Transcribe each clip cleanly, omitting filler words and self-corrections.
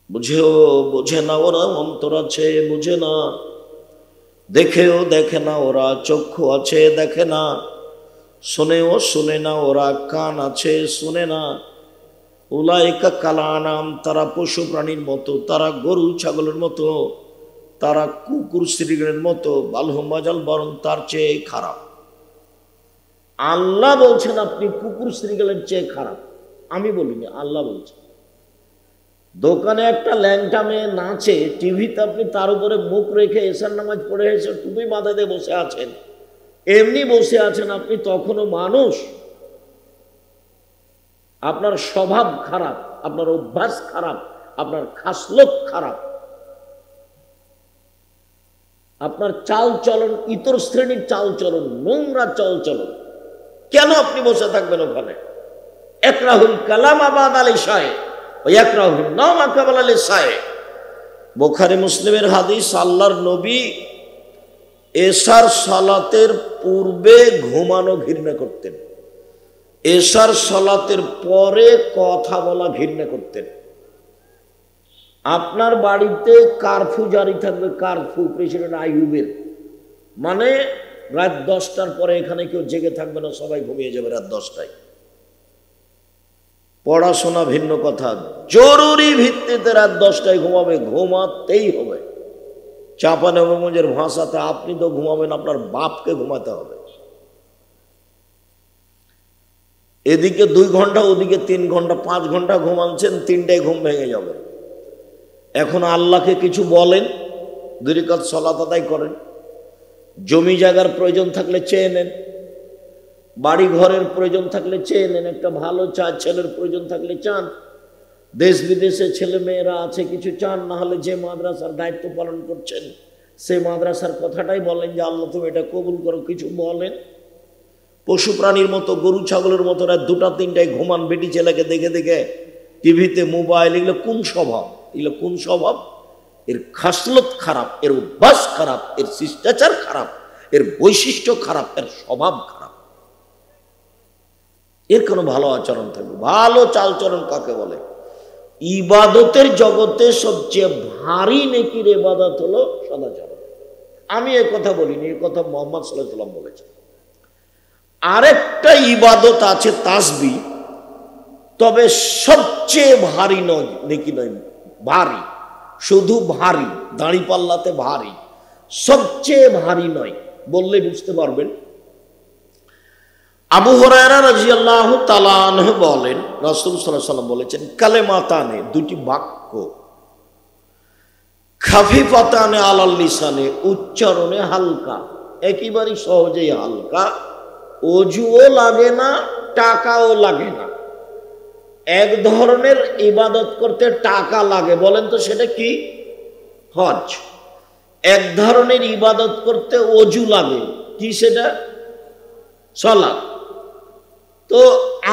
বুঝেও বোঝে না ওরা, অন্তর আছে বুঝে না, দেখেও দেখে না ওরা, চক্ষু আছে দেখে না, শোনেও শোনে না ওরা, কান আছে শোনে না। উলাইকা কাল আনাম, তারা পশু প্রাণীর মতো, তারা গরু ছাগলের মতো, তারা কুকুর শ্রীগণের মতো, বালহুম বাজাল, বরং তার চেয়ে খারাপ। আল্লাহ বলছেন আপনি কুকুর শ্রীগণের চেয়ে খারাপ, আমি বলিনি, আল্লাহ বলছেন। দোকানে একটা ল্যাংটা মেয়ে নাচে, টিভিতে আপনি তার উপরে মুখ রেখে এশার নামাজ পড়ে এসে টুপি মাথা দিয়ে বসে আছেন, এমনি বসে আছেন আপনি, তখনও মানুষ। আপনার স্বভাব খারাপ, আপনার অভ্যাস খারাপ, আপনার খাসলত খারাপ, আপনার চাল চলন ইতর শ্রেণীর চাল চলন, নোংরা চাল চলন, কেন আপনি বসে থাকবেন ওখানে? একরাহুল কালাম আবাদ আলী সাহেব, একরাহুল নাম আকাবাল আলী সাহেব। বুখারী মুসলিমের হাদিস, আল্লাহর নবী এশার সালাতের পূর্বে ঘুমানো ঘৃণা করতেন, এশার সালাতের পরে কথা বলা ঘৃণা করতেন। আপনার বাড়িতে কারফিউ জারি থাকবে, কারফিউ, প্রেসিডেন্ট আইয়ুবের, মানে রাত 10টার পরে এখানে কেউ জেগে থাকবে না, সবাই ঘুমিয়ে যাবে রাত 10টায়। পড়াশোনা ভিন্ন কথা, জরুরি ভিত্তিতে রাত 10টায় ঘুমাবে, ঘুমাতেই হবে। চাঁপানবাবগঞ্জের ভাষাতে আপনি তো ঘুমাবেন, আপনার বাপকে ঘুমাতে হবে। এদিকে 2 ঘন্টা, ওদিকে 3 ঘন্টা, 5 ঘন্টা ঘুমাচ্ছেন, 3টায় ঘুম ভেঙে যাবে। এখন আল্লাহকে কিছু বলেন, 2 রাকাত সালাত আদায় করেন, জমি জায়গার প্রয়োজন থাকলে চেয়ে নেন, বাড়ি ঘরের প্রয়োজন থাকলে চেয়ে নেন, একটা ভালো ছেলের প্রয়োজন থাকলে চান, দেশ বিদেশে ছেলে মেয়েরা আছে কিছু চান, না হলে যে মাদ্রাসার দায়িত্ব পালন করছেন সেই মাদ্রাসার কথাটাই বলেন যে আল্লাহ তুমি এটা কবুল করো, কিছু বলেন। পশু প্রাণীর মতো, গরু ছাগলের মতো রাত 2টা 3টায় ঘুমান, বেটি ছেলেকে দেখে দেখে, টিভিতে, মোবাইল, এগুলো কোন স্বভাব? এগুলো কোন স্বভাব? এর খাসলত খারাপ, এর অভ্যাস খারাপ, এর শিষ্টাচার খারাপ, এর বৈশিষ্ট্য খারাপ, এর স্বভাব খারাপ। এর কোনো ভালো আচরণ থাকবে? ভালো চালচরণ কাকে বলে? ইবাদতের জগতে সবচেয়ে ভারী নেকির ইবাদত হলো সদাচরণ। আমি এ কথা বলিনি, এ কথা মুহাম্মদ সাল্লাল্লাহু আলাইহি ওয়াসাল্লাম বলেছেন। আরেকটা ইবাদত আছে তাসবিহ, তবে সবচেয়ে ভারী নয়, নেকি নয়, ভারী, শুধু ভারী, দাড়ি পাল্লাতে ভারী, সবচেয়ে ভারী নয়, বললে বুঝতে পারবেন। আবু হুরায়রা রাদিয়াল্লাহু তাআলা আনহু বলেন, রাসূল সাল্লাল্লাহু আলাইহি ওয়াসাল্লাম বলেছেন, কালেমাতানে, 2টি বাক্য, খাফিফাতানে আলাল লিসানে, উচ্চারণে হালকা, একেবারে সহজেই হালকা, অজুও লাগে না, টাকাও লাগে না। এক ধরনের ইবাদত করতে টাকা লাগে, বলেন তো সেটা কি? হজ। এক ধরনের ইবাদত করতে অজু লাগে, কি সেটা? সালাত। তো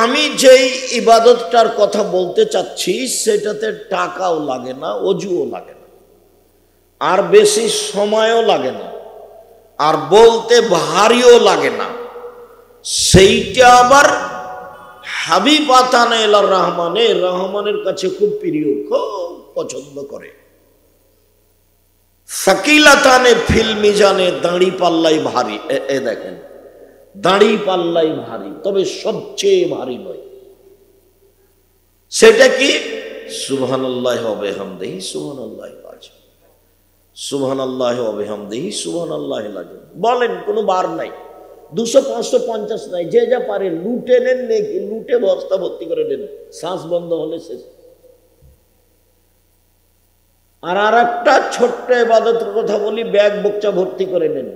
আমি যেই ইবাদতটার কথা বলতে চাচ্ছি সেটাতে টাকাও লাগে না, অজুও লাগে না, আর বেশি সময়ও লাগে না, আর বলতে ভারীও লাগে না। সেইটা আবার হাবিবাতানে ইলার রহমানে, রহমানের কাছে খুব প্রিয়, খুব পছন্দ করে। সাকিলাতানে ফিল মিজানে, দাঁড়ি পাল্লাই ভারী। এ দেখেন, দাঁড়ি পাল্লাই ভারী, তবে সবচেয়ে ভারী নয়। সেটা কি? সুবহানাল্লাহি ওয়া বিহামদিহি সুবহানাল্লাহিল আযীম, সুবহানাল্লাহি ওয়া বিহামদিহি সুবহানাল্লাহিল আযীম বলেন, কোনো বার নাই, 200, 500, 50 নাই, যে যা পারে লুটে নেন, নেকি লুটে বস্তা ভর্তি করে নেন, শ্বাস বন্ধ হলে শেষ। আর একটা ছোট্ট ইবাদতের কথা বলি, ব্যাগ বোকচা ভর্তি করে নেন,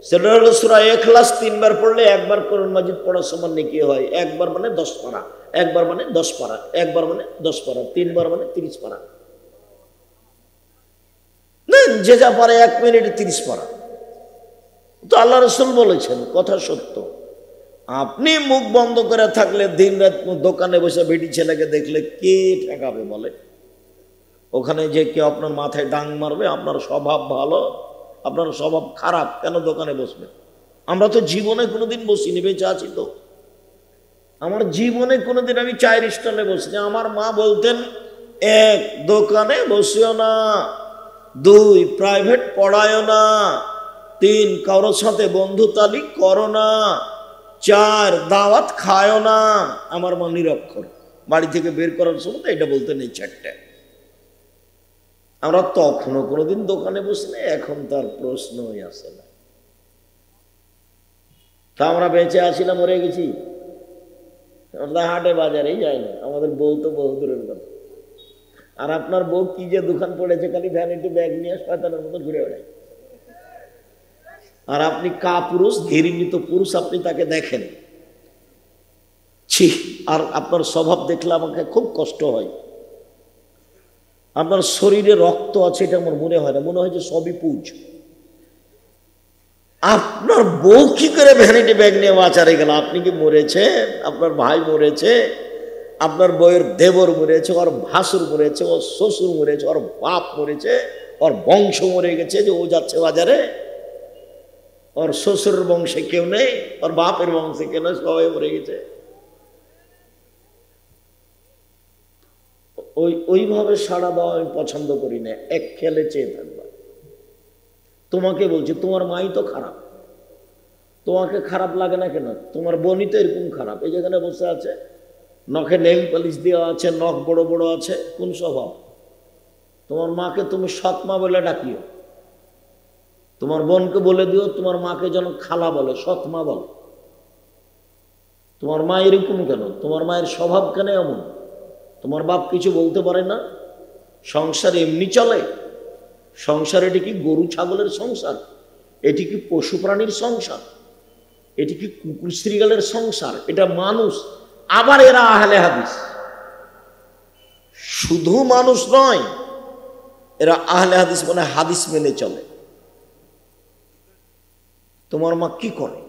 সেটা হলো সূরা ইখলাস 3 বার পড়লে 1 বার কোরআন মাজিদ পড়ার সমান নেকি হয়। 1 বার মানে 10 পারা, 1 বার মানে 10 পারা, 1 বার মানে 10 পারা, 3 বার মানে 30 পারা। নেন, যে যা পারে 1 মিনিটে 30 পারা। তো আল্লাহ রাসূল বলেছেন, কথা সত্য। আপনি মুখ বন্ধ করে থাকলে, দিন রাত দোকানে বসে বেটি ছেলেকে দেখলে কে ঠেকাবে বলে? ওখানে যে কেউ আপনার মাথায় ডাং মারবে? আপনার স্বভাব ভালো, আপনার স্বভাব খারাপ, কেন দোকানে বসবে? আমরা তো জীবনে কোনোদিন বসিনি, বেঁচে আছি তো। আমার জীবনে কোনোদিন আমি চায়ের স্টলে বসিনি। আমার মা বলতেন, এক, দোকানে বসিও না। দুই, প্রাইভেট পড়ায়ও না। তিন, কারোর সাথে বন্ধুতালিক করো না। চার, দাওয়াত খায়ও না। আমার মা নিরক্ষর, বাড়ি থেকে বের করার সময় তো এটা বলতে নেই চারটে। আমরা তখনও কোনোদিন দোকানে বসি না, এখন তার প্রশ্নই আসে না। তা আমরা বেঁচে আছি না মরে গেছি? আমরা হাটে বাজারেই যাই না, আমাদের বউ তো বহু দূরের কথা। আর আপনার বউ কি যে দোকান পড়েছে, খালি ভ্যানিটি ব্যাগ নিয়ে শয়তানের মতো ঘুরে বেড়ায়। আর আপনি কাপুরুষ, ঘৃণিত পুরুষ, আপনি তাকে দেখেন, ছি। আর আপনার স্বভাব দেখলে আমাকে খুব কষ্ট হয়। আপনার শরীরে রক্ত আছে এটা আমার মনে হয় না, মনে হয় যে সবই পুজ। আপনার বউ কি করে ভ্যানিটি ব্যাগ নিয়ে বাঁচারে গেল? আপনি কি মরেছেন? আপনার ভাই মরেছে, আপনার বউয়ের দেবর মরেছে, ওর ভাসুর মরেছে, ওর শ্বশুর মরেছে, ওর বাপ মরেছে, ওর বংশ মরে গেছে যে ও যাচ্ছে বাজারে। ওর শ্বশুরের বংশে কেউ নেই, ওর বাপের বংশে কেউ নেই, সবাই মরে গেছে। ওইভাবে সাড়া দেওয়া আমি পছন্দ করি না। এক খেলে চেয়ে থাকবা। তোমাকে বলছি, তোমার মাই তো খারাপ, তোমাকে খারাপ লাগে না কেন? তোমার বোনই তো এরকম খারাপ, এই যেখানে বসে আছে, নখে নেইল পালিশ দেওয়া আছে, নখ বড় বড় আছে, কোন স্বভাব? তোমার মাকে তুমি সৎমা বলে ডাকিও, তোমার বোনকে বলে দিও তোমার মাকে যেন খালা বলে, সৎমা বলে। তোমার মা এরকম কেন? তোমার মায়ের স্বভাব কেন এমন? তোমার বাপ কিছু বলতে পারে না? সংসার এমনি চলে? সংসার এটি কি গরু ছাগলের সংসার? এটি কি পশু প্রাণীর সংসার? এটি কি কুকুর শ্রীগালের সংসার? এটা মানুষ। আবার এরা আহলে হাদিস, শুধু মানুষ নয়, এরা আহলে হাদিস মানে হাদিস মেনে চলে। তোমার মা কি করে?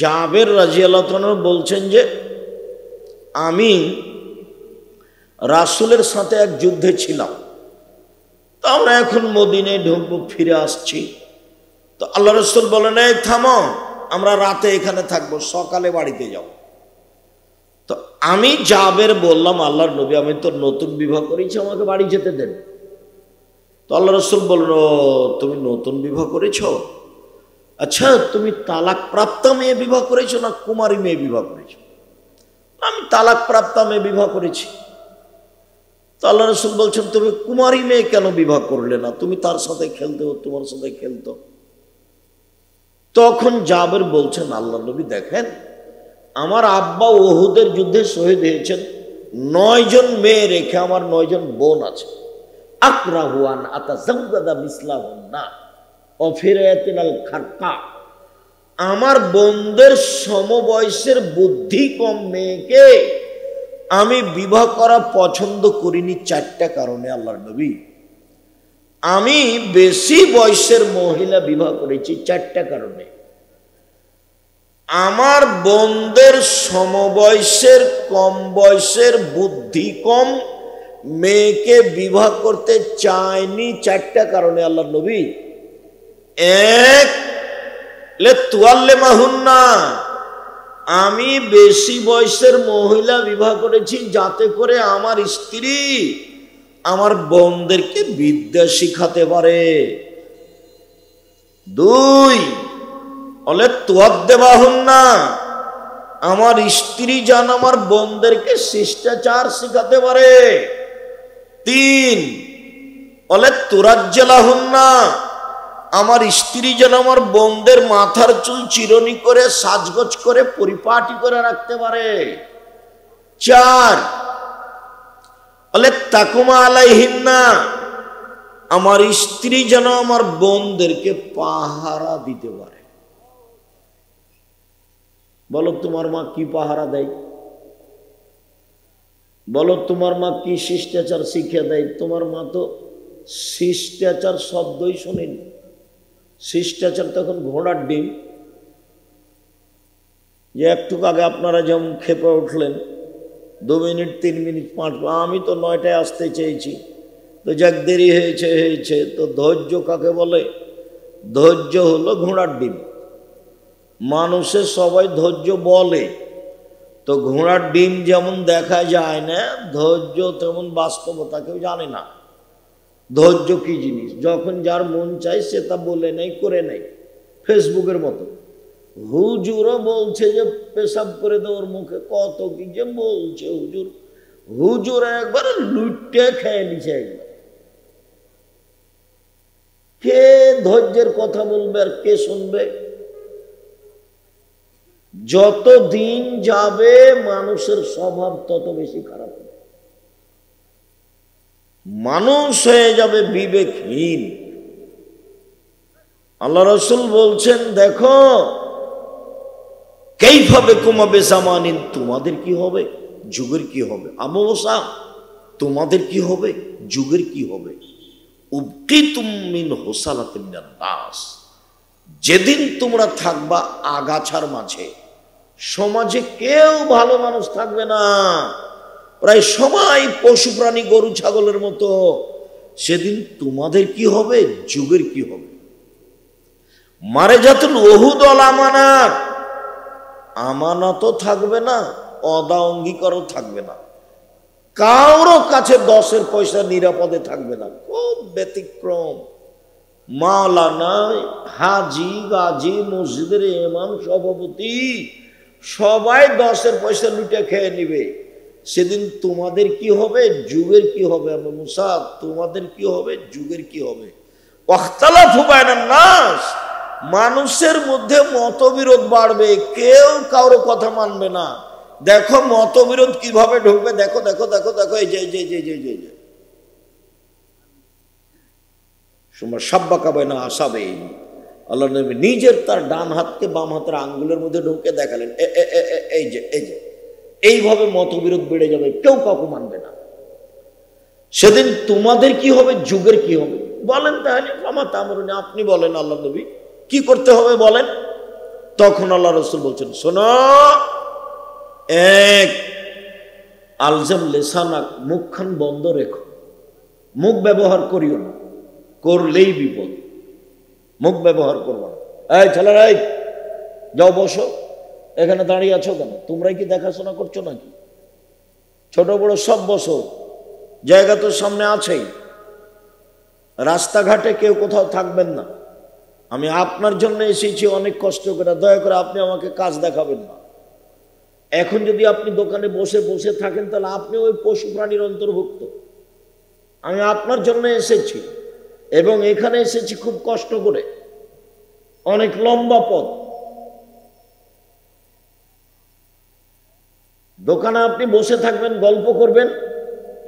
জাবের রাদিয়াল্লাহু তাআলা বলছেন যে আমি রাসূলের সাথে এক যুদ্ধে ছিলাম, তো আমরা এখন মদিনায় ঢুকবো, ফিরে আসছি। তো আল্লাহ রাসূল বলেন, এই থামো, আমরা রাতে এখানে থাকবো, সকালে বাড়িতে যাও। তো আমি জাবের বললাম, আল্লাহর নবী, আমি তো নতুন বিবাহ করেছি, আমাকে বাড়ি যেতে দেন। তো আল্লাহ রাসূল বলল, তুমি নতুন বিবাহ করেছো? আচ্ছা, তুমি তালাক প্রাপ্তা মেয়ে বিবাহ করেছো না কুমারী মেয়ে বিবাহ করেছো? আমি তালাক প্রাপ্তা মেয়ে বিবাহ করেছি। তো আল্লাহ রাসূল বলছেন, তুমি কুমারী মেয়ে কেন বিবাহ করলে না? তুমি তার সাথে খেলতে, তোমার সাথে খেলতো। তখন জাবের বলছেন, আল্লাহ নবী দেখেন, আমার আব্বা উহুদের যুদ্ধে শহীদ হয়েছেন, 9 জন মেয়ে রেখে আমার 9 জন বোন আছে। আকরাহু আন আতাযাওয়াদা মিসলাহুন্না অফিরাতিনাল খারকা, আমার বোনদের সমবয়সের বুদ্ধি কম মেয়েকে আমি বিবাহ করা পছন্দ করিনি 4টা কারণে। আল্লাহর নবী, আমি বেশি বয়সের মহিলা বিবাহ করেছি 4টা কারণে। আমার বোনদের সমবয়সের কম বয়সের বুদ্ধি কম মেয়েকে বিবাহ করতে চাইনি 4টা কারণে। আল্লাহর নবী, এক, লিতুআল্লিমাহুন্না, আমি বেশি বয়সের মহিলা বিবাহ করেছি যাতে করে আমার স্ত্রী আমার বোনদেরকে বিদ্যা শিখাতে পারে। 2, লিতুআদ্দিবাহুন্না, আমার স্ত্রী যেন আমার বোনদেরকে শিষ্টাচার শিখাতে পারে। 3, লিতুরাজ্জিলাহুন্না, আমার স্ত্রী যেন আমার বোনদের মাথার চুল চিরনি করে সাজগোজ করে পরিপাটি করে রাখতে পারে। 4, লিতাকুমা আলাইহিন্না, আমার স্ত্রী যেন আমার বোনদেরকে পাহারা দিতে পারে। বলো তোমার মা কি পাহারা দেয়? বলো তোমার মা কি শিষ্টাচার শিখিয়ে দেয়? তোমার মা তো শিষ্টাচার শব্দই শোনেনি। শিষ্টাচার তখন ঘোড়ার ডিম, যে একটু আগে আপনারা যেমন খেপে উঠলেন, 2 মিনিট 3 মিনিট 5, আমি তো 9টায় আসতে চেয়েছি, তো যাক দেরি হয়েছে। তো ধৈর্য কাকে বলে? ধৈর্য হলো ঘোড়ার ডিম। মানুষের সবাই ধৈর্য বলে, তো ঘোড়ার ডিম যেমন দেখা যায় না, ধৈর্য তেমন বাস্তবতা কেউ জানে না। ধৈর্য কি জিনিস, যখন যার মন চায় সে তা বলে নেই, করে নেই। ফেসবুকের মতো হুজুরও বলছে যে পেশাব করে দেওয়ার মুখে, কত কি যে বলছে হুজুর। হুজুর একবার লুটে খেয়ে নিছে একবার। কে ধৈর্যের কথা বলবে আর কে শুনবে? যত দিন যাবে মানুষের স্বভাব তত বেশি খারাপ হবে, মানুষ হয়ে যাবে বিবেকহীন। আল্লাহ রাসূল বলছেন, দেখো কাইফা বিকুম বিজামানিন, তোমাদের কি হবে, যুগের কি হবে। আবু মুসা, তোমাদের কি হবে, যুগের কি হবে। উবকিতুম মিন হুসালাতিন নাস, যেদিন তোমরা থাকবা আগাছার মাঝে, সমাজে কেউ ভালো মানুষ থাকবে না, প্রায় সবাই পশু প্রাণী গরু ছাগলের মতো। সেদিন তোমাদের কি হবে, যুগের কি হবে। মারে জাতুল ওহুদ আল আমানাত, আমানতও থাকবে না, অদা অঙ্গীকারও থাকবে না, কারো কাছে 10 পয়সা নিরাপদে থাকবে না। খুব ব্যতিক্রম। মাওলানা, হাজি, গাজী, মসজিদের ইমাম, সভাপতি সবাই 10 পয়সা লুটে খেয়ে নিবে। সেদিন তোমাদের কি হবে, যুগের কি হবে। আবু মুসা, তোমাদের কি হবে, যুগের কি হবে। ওয়াখতালাফু বাইনান নাস, মানুষের মধ্যে মতবিরোধ বাড়বে, কেউ কারো কথা মানবে না। দেখো মতবিরোধ কিভাবে ঢুকবে, দেখো দেখো দেখো দেখো, এই যে যে যে যে যে যে সাব্বাকা বাইনা আসাবে। আল্লাহ নবী নিজের তার ডান হাতকে বাম হাতের আঙ্গুলের মধ্যে ঢুকে দেখালেন, এই যে এই যে, এইভাবে মতবিরোধ বেড়ে যাবে, কেউ কাউকে মানবে না। সেদিন তোমাদের কি হবে, যুগের কি হবে। বলেন তাহলে ফামা তা'মুরুন, আপনি বলেন আল্লাহ নবী কি করতে হবে বলেন। তখন আল্লাহ রাসূল বলছেন, শোনো, এক, আলজাম লিসানাক, মুখখান বন্ধ রেখো, মুখ ব্যবহার করিও না, করলেই বিপদ। মুখ ব্যবহার করবো না। এই ছেলেরা, এই যাও বসো, এখানে দাঁড়িয়ে আছো কেন, তোমরাই কি দেখাশোনা করছো নাকি? ছোট বড় সব বসো, জায়গা তো সামনে আছেই। রাস্তাঘাটে কেউ কোথাও থাকবেন না, আমি আপনার জন্য এসেছি অনেক কষ্ট করে, দয়া করে আপনি আমাকে কাজ দেখাবেন না। এখন যদি আপনি দোকানে বসে বসে থাকেন তাহলে আপনি ওই পশু প্রাণীর অন্তর্ভুক্ত। আমি আপনার জন্য এসেছি এবং এখানে এসেছি খুব কষ্ট করে, অনেক লম্বা পথ। দোকানে আপনি বসে থাকবেন, গল্প করবেন,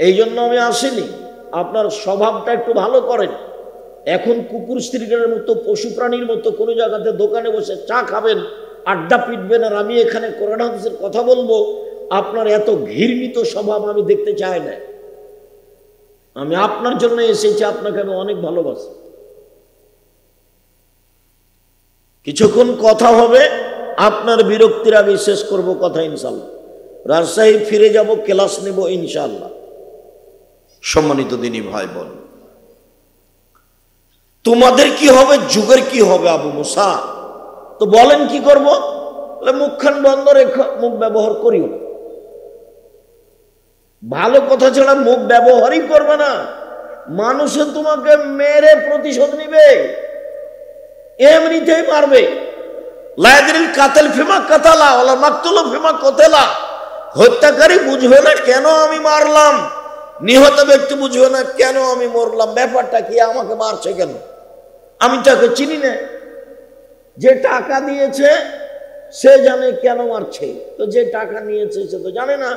এই জন্য আমি আসিনি। আপনার স্বভাবটা একটু ভালো করেন। এখন কুকুর স্ত্রীদের মতো, পশু প্রাণীর মতো কোনো জায়গাতে দোকানে বসে চা খাবেন, আড্ডা পিটবেন, আর আমি এখানে কোরআন হাদিসের কথা বলবো, আপনার এত ঘৃণিত স্বভাব আমি দেখতে চাই না। আমি আপনার জন্য এসেছি, আপনাকে আমি অনেক ভালোবাসি। কিছুক্ষণ কথা হবে, আপনার বিরক্তির আগে শেষ করব কথা ইনশাআল্লাহ। রাজশাহী ফিরে যাব, ক্লাস নেব ইনশাআল্লাহ। সম্মানিত দিনী ভাই বোন, তোমাদের কি হবে, যুগের কি হবে। আবু মুসা, তো বলেন কি করব। মুখখান বন্ধ রেখো, মুখ ব্যবহার করিও না, ভালো কথা ছাড়া মুখ ব্যবহারই করবে না। মানুষে তোমাকে মেরে প্রতিশোধ নিবে, এমনিতেই মারবে। লায়াদিল কাতেল ফিমা কাতালা ওয়ালা মাকতুলু ফিমা কতেলা, হত্যাকারী বুঝবে না কেন আমি মারলাম, নিহত ব্যক্তি বুঝবে না কেন আমি মরলাম। ব্যাপারটা কি, আমাকে মারছে কেন, আমি তাকে চিনি না। যে টাকা দিয়েছে সে জানে কেন মারছে, তো যে টাকা নিয়েছে সে তো জানে না,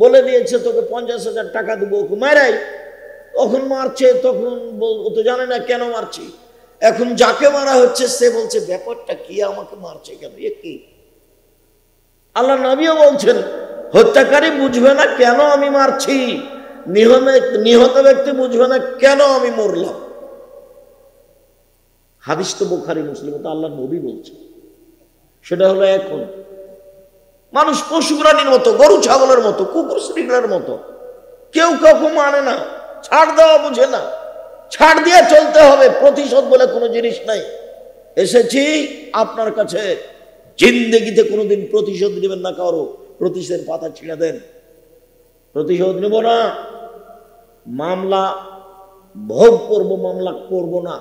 বলে দিয়েছে তোকে 50,000 টাকা দেবো, ওকে মারাই, তখন মারছে, তখন ও তো জানে না কেন মারছি। এখন যাকে মারা হচ্ছে সে বলছে ব্যাপারটা কি, আমাকে মারছে কেন, এ কি। আল্লাহ নবীও বলছেন, হত্যাকারী বুঝবে না কেন আমি মারছি, নিহত ব্যক্তি বুঝবে না কেন আমি মরলাম। হাদিস তো বুখারী মুসলিম, তো আল্লাহ নবী বলছে। সেটা হলো, এখন মানুষ পশু প্রাণীর মতো, গরু ছাগলের মতো, কুকুর শ্রীগুলোর মতো, কেউ কাউকে মানে না, ছাড় দেওয়া বুঝে না, ছাড় দিয়ে চলতে হবে। প্রতিশোধ বলে কোনো জিনিস নাই। এসেছি আপনার কাছে, জিন্দেগিতে কোনোদিন প্রতিশোধ নেবেন না কারো, প্রতিশোধের পাতা ছিঁড়ে দেন, প্রতিশোধ নেব না, মামলা ভোগ করব, মামলা করব না।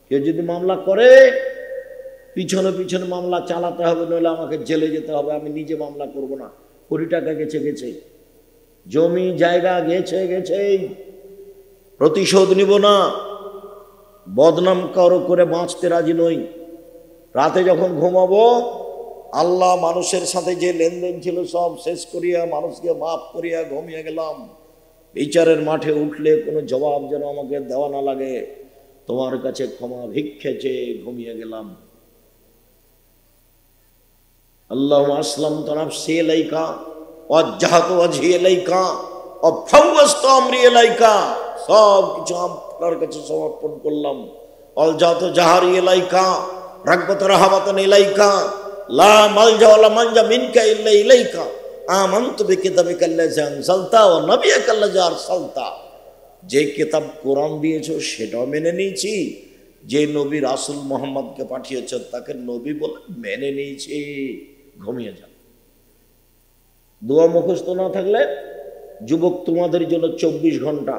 কেউ যদি মামলা করে পিছনে পিছনে মামলা চালাতে হবে, নইলে আমাকে জেলে যেতে হবে, আমি নিজে মামলা করব না। কোটি টাকা গেছে গেছে, জমি জায়গা গেছে গেছে, প্রতিশোধ নিব না। বদনাম কারো করে বাঁচতে রাজি নই। রাতে যখন ঘুমাবো আল্লাহ মানুষের সাথে যে লেনদেন ছিল সব শেষ করিয়া মানুষকে মাফ করিয়া ঘুমিয়ে গেলাম। বিচারের মাঠে উঠলে কোনো জবাব যেন আমাকে দেওয়া না লাগে, তোমার কাছে ক্ষমা ভিক্ষে চেয়ে ঘুমিয়ে গেলাম। আল্লাহুম্মা আসলামতু নাফসি ইলাইকা ওয়াজ্জাহতু ওয়াজহি ইলাইকা ওয়া ফাওয়াজতু আমরি ইলাইকা, সব কিছু আপনার কাছে সমর্পণ করলাম। আলজাতু জাহারি ইলাইকা রাগবাত রাহাবাতান ইলাইকা লা মালজা ওয়ালা মানজা মিনকা ইল্লা ইলাইকা আমানতু বিকিতাবিকা আল্লাযী আনজালতা ওয়া নাবিয়্যাকা আল্লাযী আরসালতা। যে কিতাব কোরআন দিয়েছো সেটাও মেনে নিয়েছি, যে নবী রাসূল মুহাম্মদকে পাঠিয়েছো তাকে নবী বলে মেনে নিয়েছি। ঘুমিয়ে যান। দোয়া মুখস্থ না থাকলে যুবক তোমাদের জন্য 24 ঘন্টা,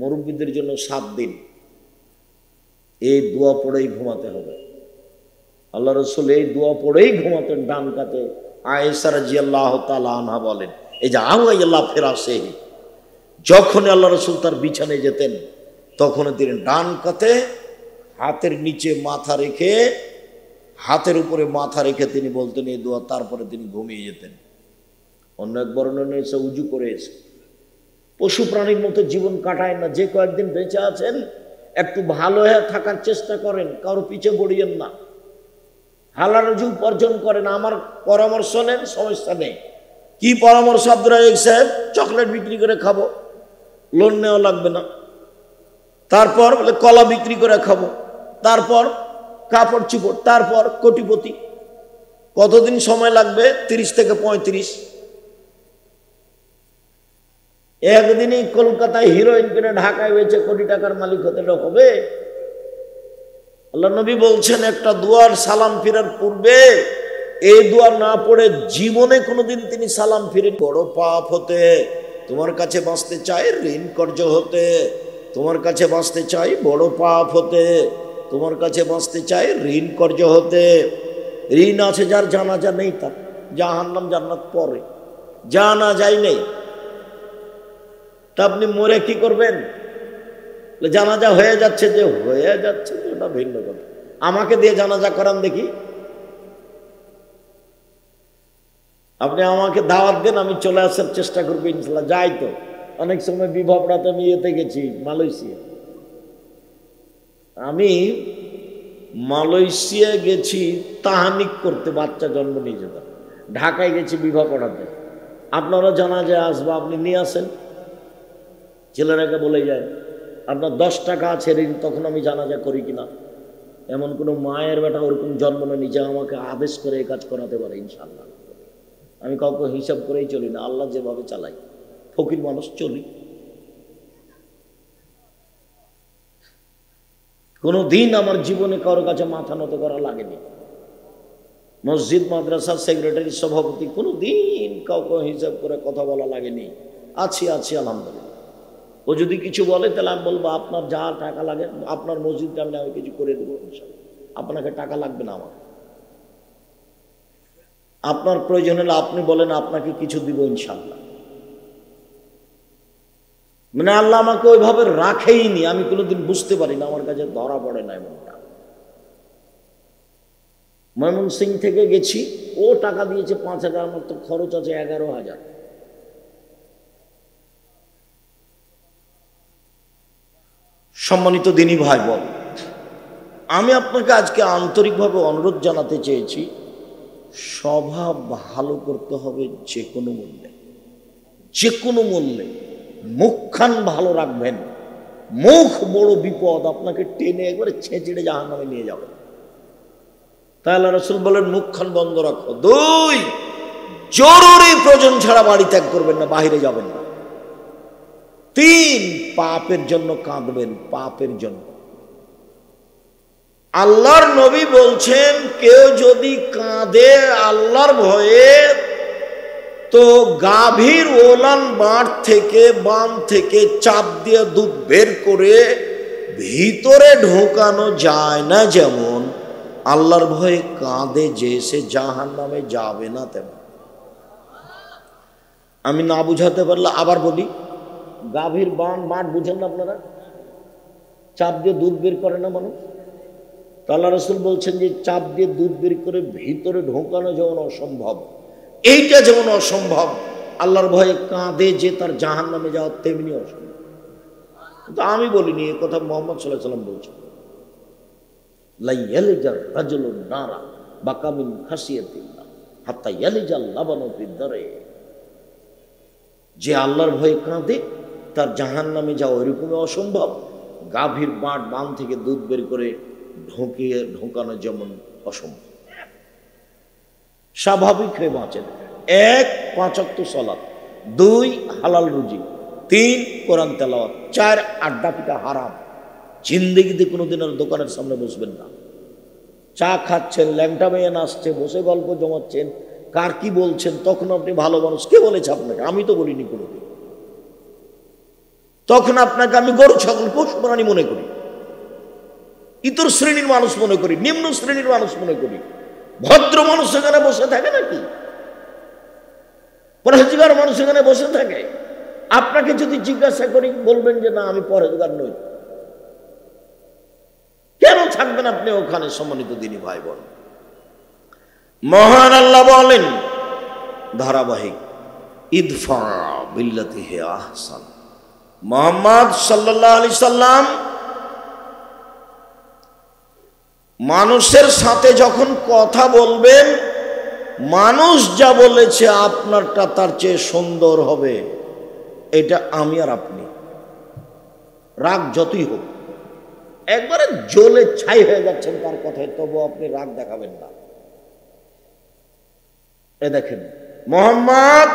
মুরব্বীদের জন্য 7 দিন, এই দোয়া পড়েই ঘুমাতে হবে। আল্লাহ রসুল এই দোয়া পড়েই ঘুমাতেন ডান কাতে। আয়েশা রাদিয়াল্লাহু তাআলা আনহা বলেন, এই যে আওয়াইল্লাহ ফিরাসে, যখন আল্লাহ রসুল তার বিছানায় যেতেন তখন তিনি ডান কাতে হাতের নিচে মাথা রেখে, হাতের উপরে মাথা রেখে তিনি বলতেন এই দোয়া, তারপরে তিনি ঘুমিয়ে যেতেন। অন্য এক বর্ণনা এসে উজু করে এসে, পশু প্রাণীর মতো জীবন কাটায় না। যে কয়েকদিন বেঁচে আছেন একটু ভালো হয়ে থাকার চেষ্টা করেন, কারো পিছে পড়িয়েন না, হালাল রুজি উপার্জন করেন। আমার পরামর্শ নেন, সমস্যা নেই। কি পরামর্শ আব্দুর রাজ্জাক সাহেব? চকলেট বিক্রি করে খাবো, লোন নেওয়া লাগবে না। তারপর বলে কলা বিক্রি করে খাবো, তারপর কাপড় চুপড়, তারপর কোটিপতি। কতদিন সময় লাগবে? 30 থেকে 35। একদিনই কলকাতায় হিরোইন কিনে ঢাকায় বেচে কোটি টাকার মালিক হতে হবে? আল্লাহ নবী বলছেন একটা দুয়ার সালাম ফিরার পূর্বে এই দোয়া না পড়ে জীবনে কোনোদিন তিনি সালাম ফিরে। বড় পাপ হতে তোমার কাছে বাঁচতে চাই, ঋণ কর্য হতে তোমার কাছে বাঁচতে চাই, বড় পাপ হতে তোমার কাছে বাঁচতে চাই, ঋণ কর্য হতে। ঋণ আছে যার, জানাজা নেই তার, জাহান্নাম জান্নাত পরে, জানা যায় নেই। তা আপনি মরে কি করবেন? জানাজা হয়ে যাচ্ছে, যে হয়ে যাচ্ছে ওটা ভিন্ন কথা। আমাকে দিয়ে জানাজা করান দেখি। আপনি আমাকে দাওয়াত দেন, আমি চলে আসার চেষ্টা করবো ইনশাল্লাহ। যাই তো অনেক সময় বিবাহটাতে আমি ইয়েতে গেছি, মালয়েশিয়া। আমি মালয়েশিয়া গেছি তাহানিক করতে, বাচ্চা জন্ম নিয়ে যেতাম। ঢাকায় গেছি বিবাহ পড়াতে। আপনারা জানাজায় আসবো, আপনি নিয়ে আসেন, ছেলেরাকে বলে যায় আপনার 10 টাকা আছে ঋণ, তখন আমি জানাজা করি কিনা। এমন কোনো মায়ের বেটা ওরকম জন্ম না নিজে আমাকে আদেশ করে এই কাজ করাতে পারে ইনশাল্লাহ। আমি কাউকে হিসাব করেই চলি না, আল্লাহ যেভাবে চালাই, ফকির মানুষ চলি। কোনো দিন আমার জীবনে কারোর কাছে মাথা নত করা লাগেনি। মসজিদ মাদ্রাসার সেক্রেটারি সভাপতি, কোনো দিন কাউকে হিসাব করে কথা বলা লাগেনি। আছি আলহামদুলিল্লাহ। ও যদি কিছু বলে তাহলে আমি বলবো আপনার যা টাকা লাগে, আপনার মসজিদটা আমি কিছু করে দেবো, আপনাকে টাকা লাগবে না আমার। আপনার প্রয়োজন হলে আপনি বলেন, আপনাকে কিছু দিব ইনশাল্লাহ। মানে আল্লাহ আমাকে ওইভাবে রাখেইনি, আমি কোনোদিন বুঝতে পারি না, আমার কাছে ধরা পড়ে না এমনটা। ময়মনসিং থেকে গেছি, ও টাকা দিয়েছে 5,000, আমার তো খরচ আছে 11,000। সম্মানিত দিনী ভাই বোন, আমি আপনাকে আজকে আন্তরিকভাবে অনুরোধ জানাতে চেয়েছি, স্বভাব ভালো করতে হবে যে কোনো মূল্যে, যে কোনো মূল্যে। মুখখান ভালো রাখবেন, মুখ বড় বিপদ, আপনাকে টেনে একবারে ছেঁচড়ে জাহান্নামে নিয়ে যাবে। তাই আল্লাহ রাসূল বলেন মুখখান বন্ধ রাখো। 2, জরুরি প্রয়োজন ছাড়া বাড়ি ত্যাগ করবেন না, বাহিরে যাবেন না। 3, পাপের জন্য কাঁদবেন, পাপের জন্য। আল্লাহর নবী বলছেন কেউ যদি কাঁদে আল্লাহর ভয়ে, তো গাভীর ওলান বাঁট থেকে বাম থেকে চাপ দিয়ে দুধ বের করে ভিতরে ঢোকানো যায় না, যেমন আল্লাহর ভয়ে কাঁদে যে সে জাহান্নামে যাবে না তেমন। আমি না বুঝাতে পারলে আবার বলি, গাভীর বাঁট বুঝেন না আপনারা? চাপ দিয়ে দুধ বের করে না মানুষ, তো আল্লাহ রাসূল বলছেন যে চাপ দিয়ে দুধ বের করে ভিতরে ঢোকানো যেমন অসম্ভব, এইটা যেমন অসম্ভব, আল্লাহর ভয়ে কাঁদে যে তার জাহান্নামে যাওয়া তেমনি অসম্ভব। কিন্তু আমি বলিনি, এ কথা মুহাম্মদ সাল্লাল্লাহু আলাইহি ওয়াসাল্লাম বলছেন। লা ইয়ালিজার রাজুলুন নারা বাকা মিন খাসিয়াতিল্লাহ হাত্তা ইয়ালিজাল লাবানু ফিদ দারে। যে আল্লাহর ভয়ে কাঁদে তার জাহান্নামে যাওয়া এরকমই অসম্ভব, গাভীর বাঁট থেকে দুধ বের করে ঢোকানো যেমন অসম্ভব। স্বাভাবিক হয়ে বাঁচেন। 1 5 ওয়াক্ত সালাত, 2 হালাল রুজি, 3 কোরআন তেলাওয়াত, 4 আড্ডা পিটা হারাম। জিন্দেগিতে কোনোদিন আর দোকানের সামনে বসবেন না। চা খাচ্ছেন, ল্যাংটা মেয়ে নাচছে, বসে গল্প জমাচ্ছেন, কার কি বলছেন, তখন আপনি ভালো মানুষ। কে বলেছে আপনাকে? আমি তো বলিনি কোনোদিন। তখন আপনাকে আমি গরু ছাগল পশু প্রাণী মনে করি, ইতর শ্রেণীর মানুষ মনে করি, নিম্ন শ্রেণীর মানুষ মনে করি। ভদ্র মানুষ সেখানে বসে থাকে নাকি? পরহেজগার মানুষ সেখানে বসে থাকে? আপনাকে যদি জিজ্ঞাসা করি বলবেন যে না, আমি পরহেজগার নই। কেন থাকবেন আপনি ওখানে? সম্মানিত দিনী ভাই বোন, মহান আল্লাহ বলেন ধারাবাহিক, ইদফা বিল্লাতি হি আহসান। মুহাম্মদ সাল্লাল্লাহু আলাইহি সাল্লাম মানুষের সাথে যখন কথা বলবেন, মানুষ যা বলেছে আপনারটা তার চেয়ে সুন্দর হবে, এটা আমি আর আপনি, রাগ যতই হোক, একবারে জ্বলে ছাই হয়ে যাচ্ছেন তার কথায়, তবু আপনি রাগ দেখাবেন না। এ দেখেন মুহাম্মদ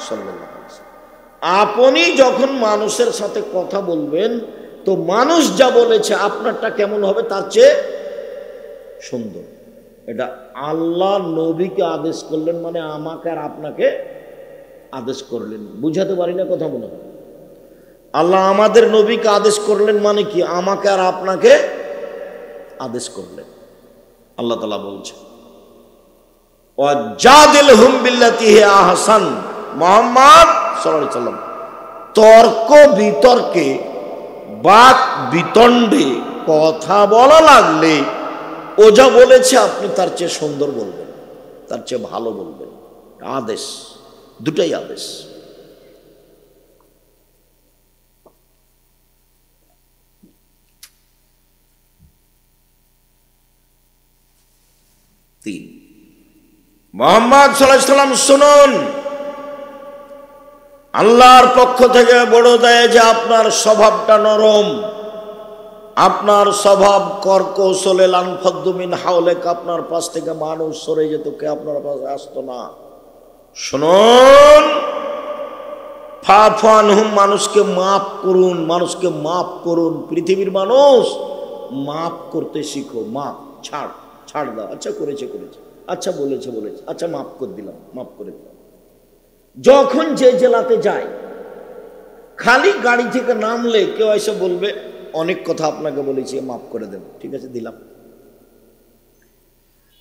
সাল্লাল্লাহু আলাইহি ওয়াসাল্লাম, আপনি যখন মানুষের সাথে কথা বলবেন, তো মানুষ যা বলেছে আপনারটা কেমন হবে তার চেয়ে সুন্দর। এটা আল্লাহ নবীকে আদেশ করলেন, মানে আমাকে আর আপনাকে আদেশ করলেন। বুঝাতে পারি না কথা মনে হয়? আল্লাহ আমাদের নবীকে আদেশ করলেন মানে কি? আমাকে আর আপনাকে আদেশ করলেন। আল্লাহ তাআলা বলছে ওয়াজাদিলহুম বিল্লাতি হি আহসান। মুহাম্মদ সাল্লাল্লাহু আলাইহি ওয়াসাল্লাম তর্ক বিতর্কে, বাক বিতণ্ডে কথা বলা লাগলে ও যা বলেছে আপনি তার চেয়ে সুন্দর বলবেন, তার চেয়ে ভালো বলবেন। আদেশ, দুটাই আদেশ। মুহাম্মদ সাল্লাল্লাহু আলাইহি ওয়াসাল্লাম শুনুন, আল্লাহর পক্ষ থেকে বড় দেয় যে আপনার স্বভাবটা নরম, আপনার স্বভাব কর্কশলে লানফদ্দু মিন হাওলেক, আপনার পাশ থেকে মানুষ সরে যেত, কে আপনার পাশে আসতো না। শুনুন, ফাফু আনহুম, মানুষকে মাফ করুন, মানুষকে মাফ করুন। পৃথিবীর মানুষ, মাফ করতে শিখো। মাফ, ছাড় দাও। আচ্ছা করেছে, আচ্ছা বলেছে, আচ্ছা মাফ করে দিলাম, মাফ করে দিলাম। যখন যে জেলাতে যায়, খালি গাড়ি থেকে নামলে কেউ এসে বলবে অনেক কথা আপনাকে বলেছি, মাফ করে দেন। ঠিক আছে, দিলাম।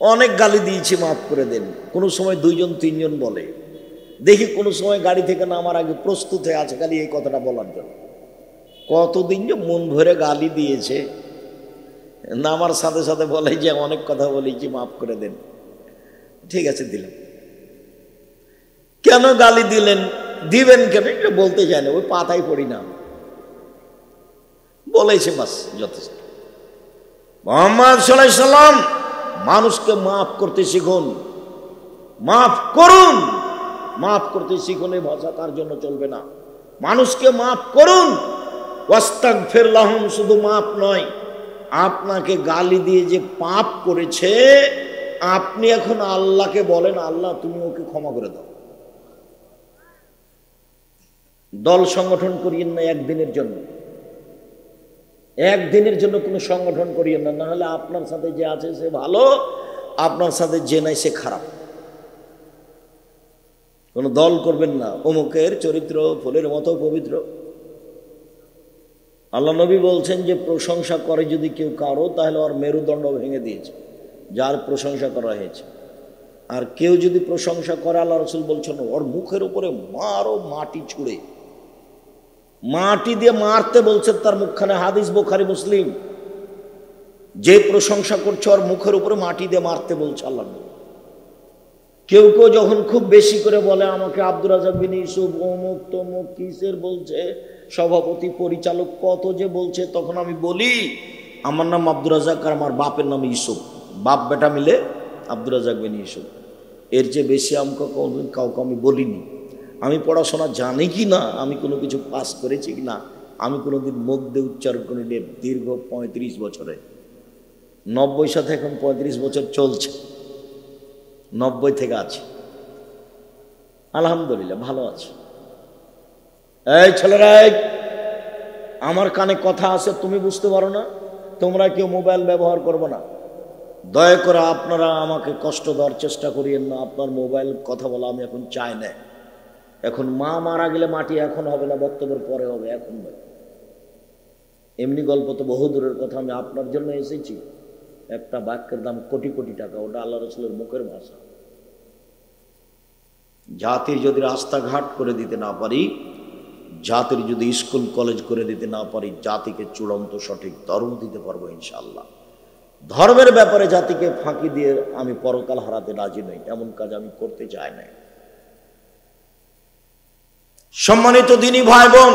অনেক গালি দিয়েছি, মাফ করে দেন। কোনো সময় 2 জন 3 জন বলে, দেখি কোনো সময় গাড়ি থেকে নামার আগে প্রস্তুত হয়ে আছে খালি এই কথাটা বলার জন্য। কতদিন যে মন ভরে গালি দিয়েছে, নামার সাথে সাথে বলে যে অনেক কথা বলেছি, মাফ করে দেন। ঠিক আছে, দিলাম। কেন গালি দিলেন, দিবেন কেন এটা বলতে চায় না, ওই পাতায় পড়ি না, বলেছে বাস, যথেষ্ট। মুহাম্মদ সাল্লাল্লাহু আলাইহি সাল্লাম মানুষকে মাফ করতে শিখুন, মাফ করুন, মাফ করতে শিখুন। এই ভাষা তার জন্য চলবে না। মানুষকে মাফ করুন, ওয়াস্তাগফির লাহুম, শুধু মাফ নয়, আপনাকে গালি দিয়ে যে পাপ করেছে, আপনি এখন আল্লাহকে বলেন, আল্লাহ তুমি ওকে ক্ষমা করে দাও। দল সংগঠন করিয়েন না একদিনের জন্য, একদিনের জন্য কোনো সংগঠন করিয়েন না, নাহলে আপনার সাথে যে আছে সে ভালো, আপনার সাথে যে নাই সে খারাপ। কোনো দল করবেন না, অমুকের চরিত্র ফুলের মতো পবিত্র। আল্লাহ নবী বলছেন যে প্রশংসা করে যদি কেউ কারো, তাহলে ওর মেরুদণ্ড ভেঙে দিয়েছে, যার প্রশংসা করা হয়েছে। আর কেউ যদি প্রশংসা করে, আল্লাহ রসুল বলছেন ওর মুখের উপরে মারো মাটি ছুঁড়ে, মাটি দিয়ে মারতে বলছেন তার মুখখানে। হাদিস বুখারী মুসলিম। যে প্রশংসা করছে ওর মুখের উপরে মাটি দিয়ে মারতে বলছে আল্লাহ। কেউ কেউ যখন খুব বেশি করে বলে আমাকে আব্দুর রাজ্জাক বিন ইউসুফ অমুক তমুক কিসের বলছে, সভাপতি পরিচালক কত যে বলছে, তখন আমি বলি আমার নাম আব্দুর রাজ্জাক আর আমার বাপের নাম ইউসুফ, বাপ বেটা মিলে আব্দুর রাজ্জাক বিন ইউসুফ। এর চেয়ে বেশি আমাকে কাউকে আমি বলিনি। আমি পড়াশোনা জানি কি না, আমি কোনো কিছু পাস করেছি কি না, আমি কোনোদিন মুখ দিয়ে উচ্চারণ করি দীর্ঘ 35 বছরে। 90 সাথে এখন 35 বছর চলছে, 90 থেকে আছে, আলহামদুলিল্লাহ ভালো আছে। এই ছেলেরা, আমার কানে কথা আছে, তুমি বুঝতে পারো না? তোমরা কেউ মোবাইল ব্যবহার করবে না, দয়া করে আপনারা আমাকে কষ্ট দেওয়ার চেষ্টা করিয়েন না। আপনার মোবাইল কথা বলা আমি এখন চাই না। এখন মা মারা গেলে মাটি এখন হবে না, বক্তব্যের পরে হবে, এখন নয়। এমনি গল্প তো বহু দূরের কথা। আমি আপনার জন্য এসেছি, একটা বাক্যের দাম কোটি কোটি টাকা, ওটা আল্লাহ রসুলের মুখের ভাষা। জাতির যদি রাস্তাঘাট করে দিতে না পারি, জাতির যদি স্কুল কলেজ করে দিতে না পারি, জাতিকে চূড়ান্ত সঠিক ধর্ম দিতে পারবো ইনশাআল্লাহ। ধর্মের ব্যাপারে জাতিকে ফাঁকি দিয়ে আমি পরকাল হারাতে রাজি নই, এমন কাজ আমি করতে চাই না। সম্মানিত দিনী ভাই বোন,